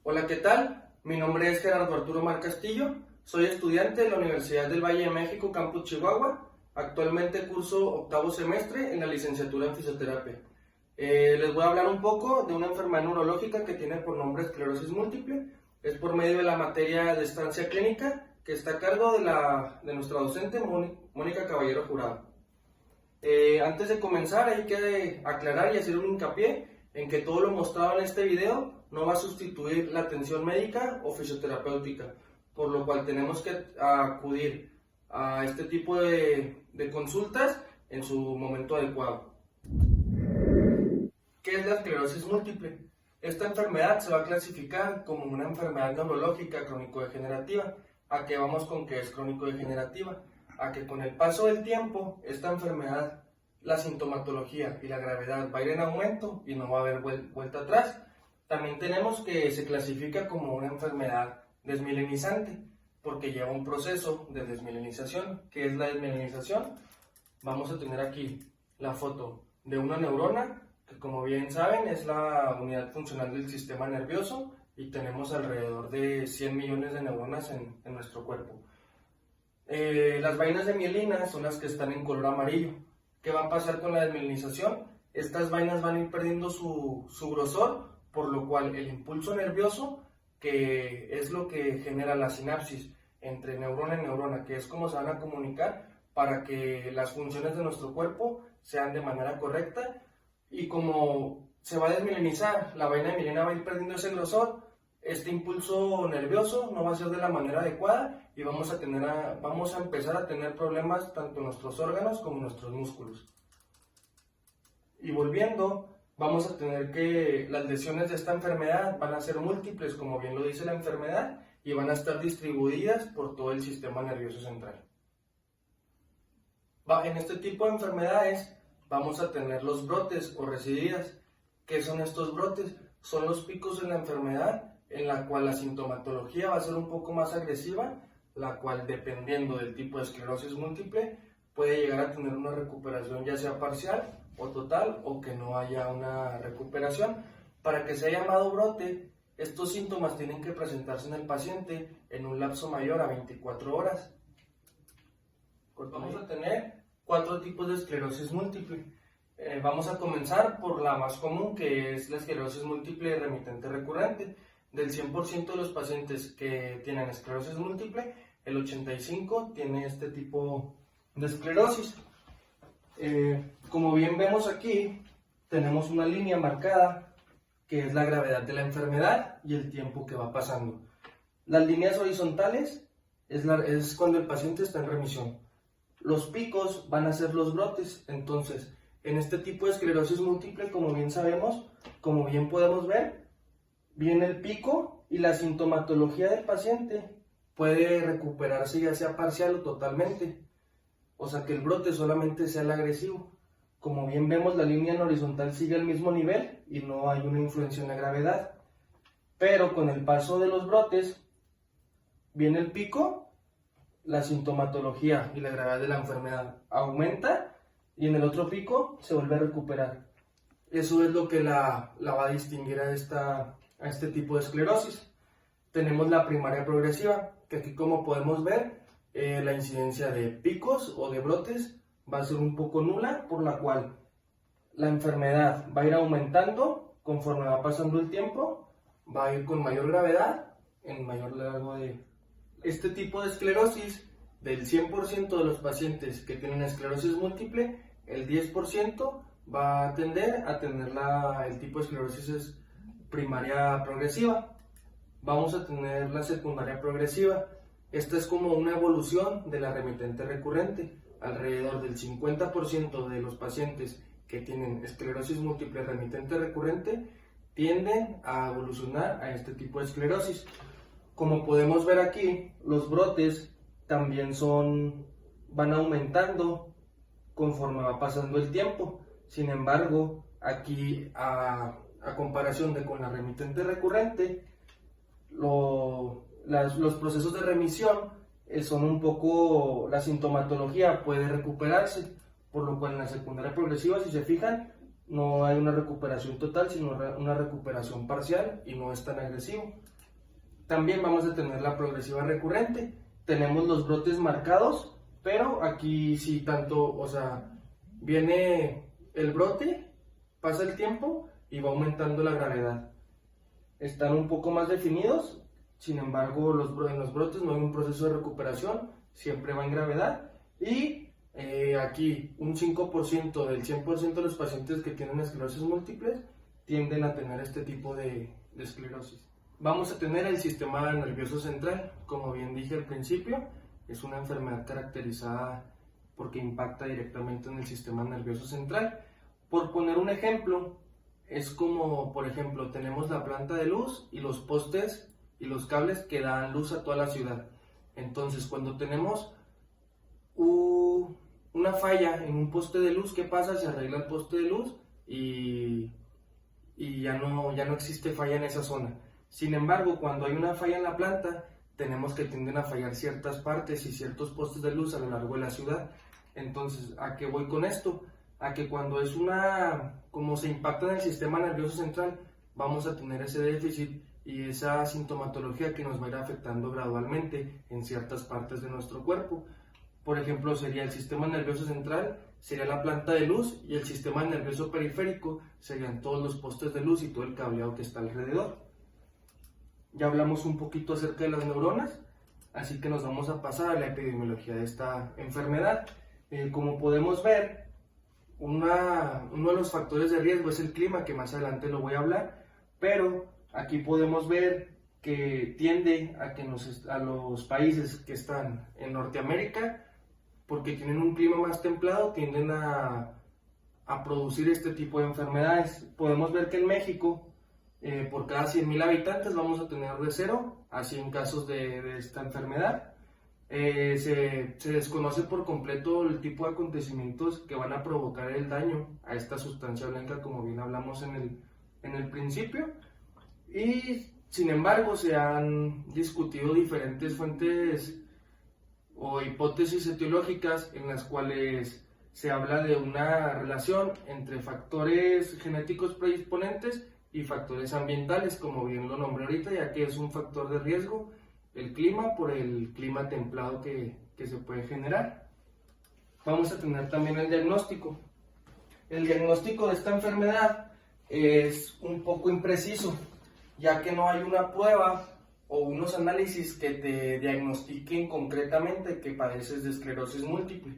Hola, ¿qué tal? Mi nombre es Gerardo Arturo Mar Castillo, soy estudiante de la Universidad del Valle de México, Campus Chihuahua. Actualmente curso octavo semestre en la licenciatura en fisioterapia. Les voy a hablar un poco de una enfermedad neurológica que tiene por nombre esclerosis múltiple. Es por medio de la materia de estancia clínica que está a cargo de nuestra docente Mónica Caballero Jurado. Antes de comenzar hay que aclarar y hacer un hincapié en que todo lo mostrado en este video no va a sustituir la atención médica o fisioterapéutica, por lo cual tenemos que acudir a este tipo de consultas en su momento adecuado. ¿Qué es la esclerosis múltiple? Esta enfermedad se va a clasificar como una enfermedad neurológica crónico-degenerativa. ¿A qué vamos con que es crónico-degenerativa? A que con el paso del tiempo, esta enfermedad, la sintomatología y la gravedad va a ir en aumento y no va a haber vuelta atrás. También tenemos que se clasifica como una enfermedad desmielinizante, porque lleva un proceso de desmielinización. ¿Qué es la desmielinización? Vamos a tener aquí la foto de una neurona, que como bien saben es la unidad funcional del sistema nervioso, y tenemos alrededor de 100 millones de neuronas en nuestro cuerpo. Las vainas de mielina son las que están en color amarillo. ¿Qué va a pasar con la desmielinización? Estas vainas van a ir perdiendo su grosor, por lo cual el impulso nervioso, que es lo que genera la sinapsis entre neurona y neurona, que es como se van a comunicar para que las funciones de nuestro cuerpo sean de manera correcta, y como se va a desmielinizar, la vaina de mielina va a ir perdiendo ese grosor, este impulso nervioso no va a ser de la manera adecuada y vamos a empezar a tener problemas tanto en nuestros órganos como en nuestros músculos. Y volviendo, vamos a tener que las lesiones de esta enfermedad van a ser múltiples, como bien lo dice la enfermedad, y van a estar distribuidas por todo el sistema nervioso central. En este tipo de enfermedades vamos a tener los brotes o recididas. ¿Qué son estos brotes? Son los picos de la enfermedad en la cual la sintomatología va a ser un poco más agresiva, la cual, dependiendo del tipo de esclerosis múltiple, puede llegar a tener una recuperación ya sea parcial o total, o que no haya una recuperación. Para que sea llamado brote, estos síntomas tienen que presentarse en el paciente en un lapso mayor a 24 horas. Vamos a tener 4 tipos de esclerosis múltiple. Vamos a comenzar por la más común, que es la esclerosis múltiple remitente recurrente. Del 100% de los pacientes que tienen esclerosis múltiple, el 85% tiene este tipo de esclerosis. Como bien vemos aquí, tenemos una línea marcada que es la gravedad de la enfermedad y el tiempo que va pasando. Las líneas horizontales es cuando el paciente está en remisión. Los picos van a ser los brotes. Entonces, en este tipo de esclerosis múltiple, como bien sabemos, como bien podemos ver, viene el pico y la sintomatología del paciente puede recuperarse ya sea parcial o totalmente. O sea que el brote solamente sea el agresivo. Como bien vemos, la línea en horizontal sigue al mismo nivel y no hay una influencia en la gravedad. Pero con el paso de los brotes, viene el pico, la sintomatología y la gravedad de la enfermedad aumenta, y en el otro pico se vuelve a recuperar. Eso es lo que la va a distinguir a este tipo de esclerosis. Tenemos la primaria progresiva, que aquí, como podemos ver, la incidencia de picos o de brotes va a ser un poco nula, por la cual la enfermedad va a ir aumentando conforme va pasando el tiempo, va a ir con mayor gravedad en mayor largo de... Este tipo de esclerosis, del 100% de los pacientes que tienen esclerosis múltiple, el 10% va a tender a tener el tipo de esclerosis primaria progresiva. Vamos a tener la secundaria progresiva. Esta es como una evolución de la remitente recurrente. Alrededor del 50% de los pacientes que tienen esclerosis múltiple remitente recurrente tienden a evolucionar a este tipo de esclerosis. Como podemos ver aquí, los brotes también van aumentando conforme va pasando el tiempo. Sin embargo, aquí a comparación con la remitente recurrente, los procesos de remisión son un poco, la sintomatología puede recuperarse, por lo cual en la secundaria progresiva, si se fijan, no hay una recuperación total, sino una recuperación parcial y no es tan agresivo. También vamos a tener la progresiva recurrente. Tenemos los brotes marcados, pero aquí sí tanto, o sea, viene el brote, pasa el tiempo y va aumentando la gravedad. Están un poco más definidos, sin embargo, en los brotes no hay un proceso de recuperación, siempre va en gravedad. Y aquí un 5% del 100% de los pacientes que tienen esclerosis múltiples tienden a tener este tipo de esclerosis. Vamos a tener el sistema nervioso central, como bien dije al principio, es una enfermedad caracterizada porque impacta directamente en el sistema nervioso central. Por poner un ejemplo, es como, por ejemplo, tenemos la planta de luz y los postes y los cables que dan luz a toda la ciudad. Entonces, cuando tenemos una falla en un poste de luz, ¿qué pasa? Se arregla el poste de luz y ya no existe falla en esa zona. Sin embargo, cuando hay una falla en la planta, tenemos que tienden a fallar ciertas partes y ciertos postes de luz a lo largo de la ciudad. Entonces, ¿a qué voy con esto? A que cuando es como se impacta en el sistema nervioso central, vamos a tener ese déficit y esa sintomatología que nos va a ir afectando gradualmente en ciertas partes de nuestro cuerpo. Por ejemplo, sería el sistema nervioso central, sería la planta de luz, y el sistema nervioso periférico serían todos los postes de luz y todo el cableado que está alrededor. Ya hablamos un poquito acerca de las neuronas, así que nos vamos a pasar a la epidemiología de esta enfermedad. Como podemos ver, uno de los factores de riesgo es el clima, que más adelante lo voy a hablar, pero aquí podemos ver que tiende a que a los países que están en Norteamérica, porque tienen un clima más templado, tienden a producir este tipo de enfermedades. Podemos ver que en México, por cada 100.000 habitantes vamos a tener de 0 a 100 casos de esta enfermedad. Se desconoce por completo el tipo de acontecimientos que van a provocar el daño a esta sustancia blanca, como bien hablamos en el principio, y sin embargo se han discutido diferentes fuentes o hipótesis etiológicas en las cuales se habla de una relación entre factores genéticos predisponentes y factores ambientales, como bien lo nombré ahorita, ya que es un factor de riesgo el clima por el clima templado que se puede generar. Vamos a tener también el diagnóstico. El diagnóstico de esta enfermedad es un poco impreciso, ya que no hay una prueba o unos análisis que te diagnostiquen concretamente que padeces de esclerosis múltiple.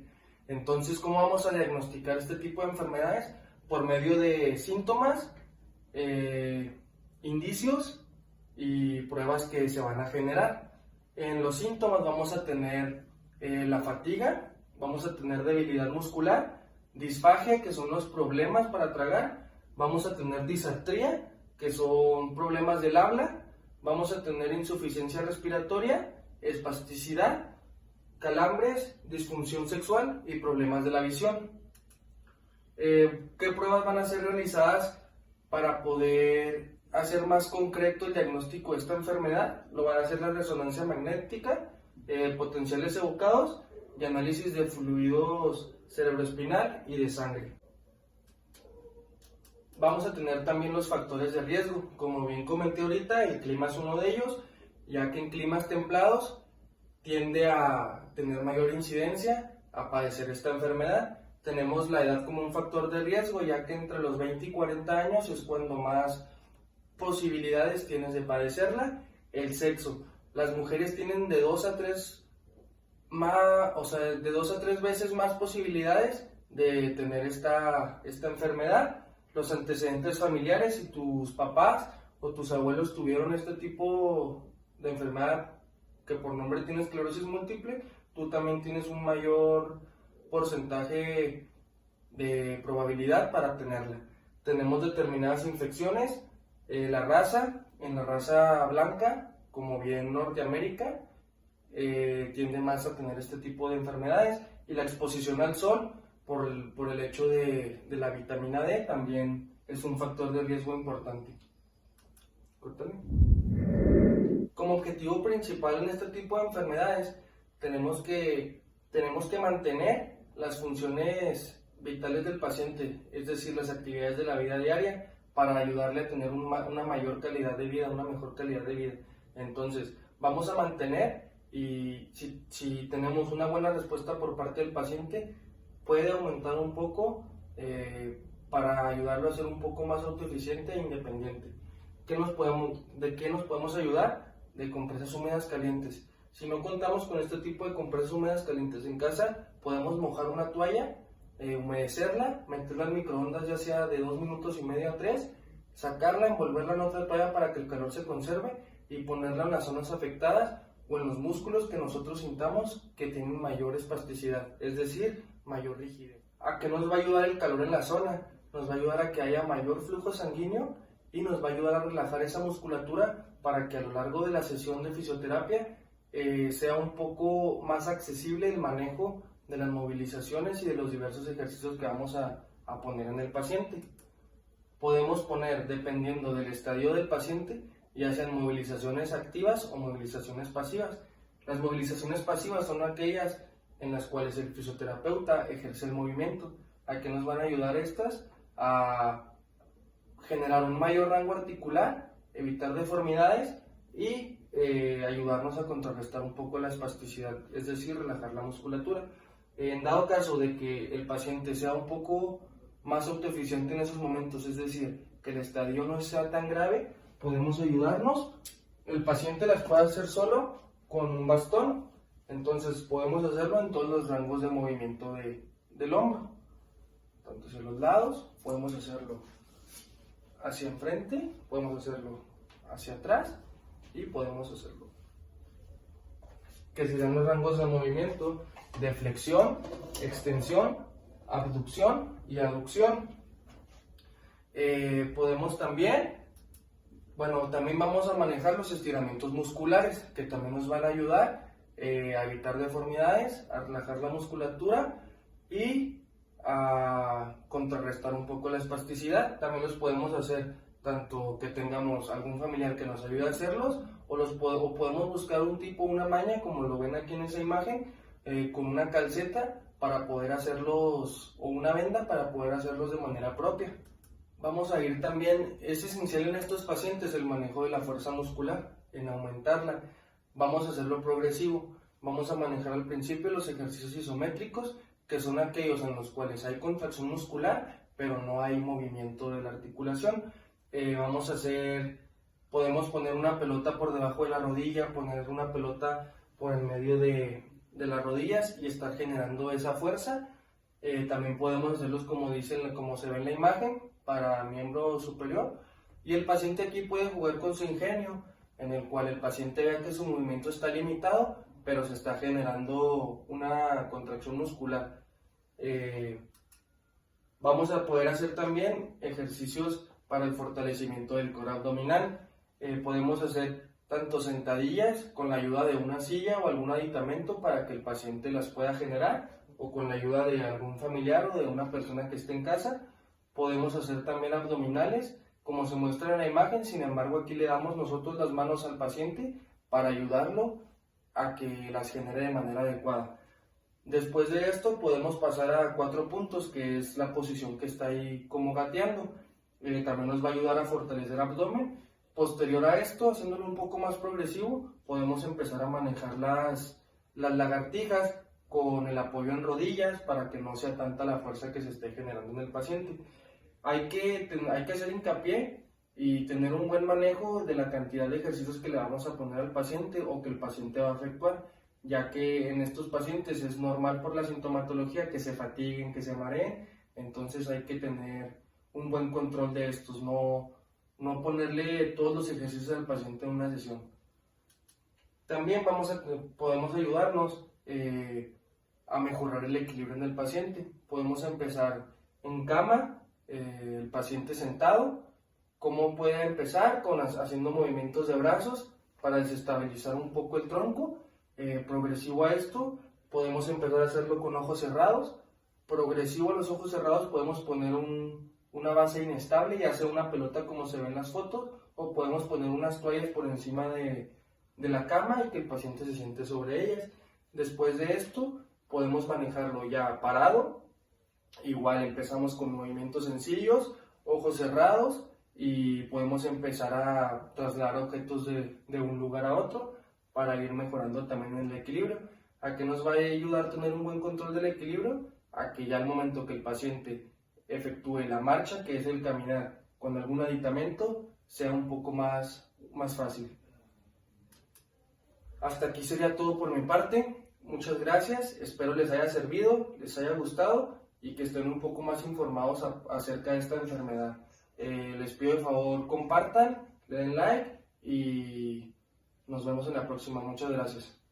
Entonces, ¿cómo vamos a diagnosticar este tipo de enfermedades? Por medio de síntomas, indicios y pruebas que se van a generar. En los síntomas vamos a tener la fatiga, vamos a tener debilidad muscular, disfagia, que son los problemas para tragar, vamos a tener disartría, que son problemas del habla, vamos a tener insuficiencia respiratoria, espasticidad, calambres, disfunción sexual y problemas de la visión. ¿Qué pruebas van a ser realizadas para poder hacer más concreto el diagnóstico de esta enfermedad? Lo van a hacer la resonancia magnética, potenciales evocados y análisis de fluidos cerebroespinal y de sangre. Vamos a tener también los factores de riesgo. Como bien comenté ahorita, el clima es uno de ellos, ya que en climas templados tiende a tener mayor incidencia a padecer esta enfermedad. Tenemos la edad como un factor de riesgo, ya que entre los 20 y 40 años es cuando más posibilidades tienes de padecerla. El sexo. Las mujeres tienen de 2 a 3 veces más posibilidades de tener esta enfermedad. Los antecedentes familiares, si tus papás o tus abuelos tuvieron este tipo de enfermedad que por nombre tiene esclerosis múltiple, tú también tienes un mayor porcentaje de probabilidad para tenerla. Tenemos determinadas infecciones, en la raza blanca, como bien Norteamérica, tiende más a tener este tipo de enfermedades, y la exposición al sol por el hecho de la vitamina D también es un factor de riesgo importante. Como objetivo principal en este tipo de enfermedades tenemos que mantener las funciones vitales del paciente, es decir, las actividades de la vida diaria, para ayudarle a tener una mayor calidad de vida, una mejor calidad de vida. Entonces, vamos a mantener y si tenemos una buena respuesta por parte del paciente, puede aumentar un poco para ayudarlo a ser un poco más autoeficiente e independiente. ¿De qué nos podemos ayudar? De compresas húmedas calientes. Si no contamos con este tipo de compresas húmedas calientes en casa, podemos mojar una toalla, humedecerla, meterla al microondas ya sea de 2 minutos y medio a 3, sacarla, envolverla en otra toalla para que el calor se conserve y ponerla en las zonas afectadas o en los músculos que nosotros sintamos que tienen mayor espasticidad, es decir, mayor rigidez. ¿A qué nos va a ayudar el calor en la zona? Nos va a ayudar a que haya mayor flujo sanguíneo y nos va a ayudar a relajar esa musculatura para que a lo largo de la sesión de fisioterapia sea un poco más accesible el manejo de las movilizaciones y de los diversos ejercicios que vamos a poner en el paciente. Podemos poner, dependiendo del estadio del paciente, ya sean movilizaciones activas o movilizaciones pasivas. Las movilizaciones pasivas son aquellas en las cuales el fisioterapeuta ejerce el movimiento. ¿A qué nos van a ayudar estas? A generar un mayor rango articular, evitar deformidades y ayudarnos a contrarrestar un poco la espasticidad, es decir, relajar la musculatura. En dado caso de que el paciente sea un poco más autoeficiente en esos momentos, es decir, que el estadio no sea tan grave, podemos ayudarnos. El paciente las puede hacer solo con un bastón, entonces podemos hacerlo en todos los rangos de movimiento del hombro, tanto hacia los lados, podemos hacerlo hacia enfrente, podemos hacerlo hacia atrás y podemos hacerlo, que serían los rangos de movimiento de flexión, extensión, abducción y aducción. Podemos también vamos a manejar los estiramientos musculares, que también nos van a ayudar a evitar deformidades, a relajar la musculatura y a contrarrestar un poco la espasticidad. También los podemos hacer tanto que tengamos algún familiar que nos ayude a hacerlos, o podemos buscar una maña, como lo ven aquí en esa imagen, con una calceta para poder hacerlos, o una venda para poder hacerlos de manera propia. Vamos a ir también, es esencial en estos pacientes el manejo de la fuerza muscular, en aumentarla. Vamos a hacerlo progresivo. Vamos a manejar al principio los ejercicios isométricos, que son aquellos en los cuales hay contracción muscular, pero no hay movimiento de la articulación. Podemos poner una pelota por debajo de la rodilla, poner una pelota por el medio de las rodillas y estar generando esa fuerza. También podemos hacerlos como se ve en la imagen, para miembro superior. Y el paciente aquí puede jugar con su ingenio, en el cual el paciente vea que su movimiento está limitado, pero se está generando una contracción muscular. Vamos a poder hacer también ejercicios para el fortalecimiento del core abdominal. Podemos hacer tanto sentadillas con la ayuda de una silla o algún aditamento para que el paciente las pueda generar, o con la ayuda de algún familiar o de una persona que esté en casa. Podemos hacer también abdominales, como se muestra en la imagen. Sin embargo, aquí le damos nosotros las manos al paciente para ayudarlo a que las genere de manera adecuada. Después de esto podemos pasar a 4 puntos, que es la posición que está ahí como gateando. También nos va a ayudar a fortalecer abdomen. Posterior a esto, haciéndolo un poco más progresivo, podemos empezar a manejar las lagartijas con el apoyo en rodillas para que no sea tanta la fuerza que se esté generando en el paciente. Hay que hacer hincapié y tener un buen manejo de la cantidad de ejercicios que le vamos a poner al paciente o que el paciente va a efectuar, ya que en estos pacientes es normal por la sintomatología que se fatiguen, que se mareen. Entonces hay que tener un buen control de estos, no ponerle todos los ejercicios al paciente en una sesión. También podemos ayudarnos a mejorar el equilibrio en el paciente. Podemos empezar en cama, el paciente sentado. ¿Cómo puede empezar? Haciendo movimientos de brazos para desestabilizar un poco el tronco. Progresivo a esto, podemos empezar a hacerlo con ojos cerrados. Progresivo a los ojos cerrados, podemos poner una base inestable, ya sea una pelota como se ve en las fotos, o podemos poner unas toallas por encima de la cama y que el paciente se siente sobre ellas. Después de esto, podemos manejarlo ya parado. Igual empezamos con movimientos sencillos, ojos cerrados, y podemos empezar a trasladar objetos de un lugar a otro para ir mejorando también el equilibrio. ¿A qué nos va a ayudar tener un buen control del equilibrio? A que ya al momento que el paciente efectúe la marcha, que es el caminar con algún aditamento, sea un poco más fácil. Hasta aquí sería todo por mi parte. Muchas gracias, espero les haya servido, les haya gustado y que estén un poco más informados acerca de esta enfermedad. Les pido de favor compartan, le den like y nos vemos en la próxima. Muchas gracias.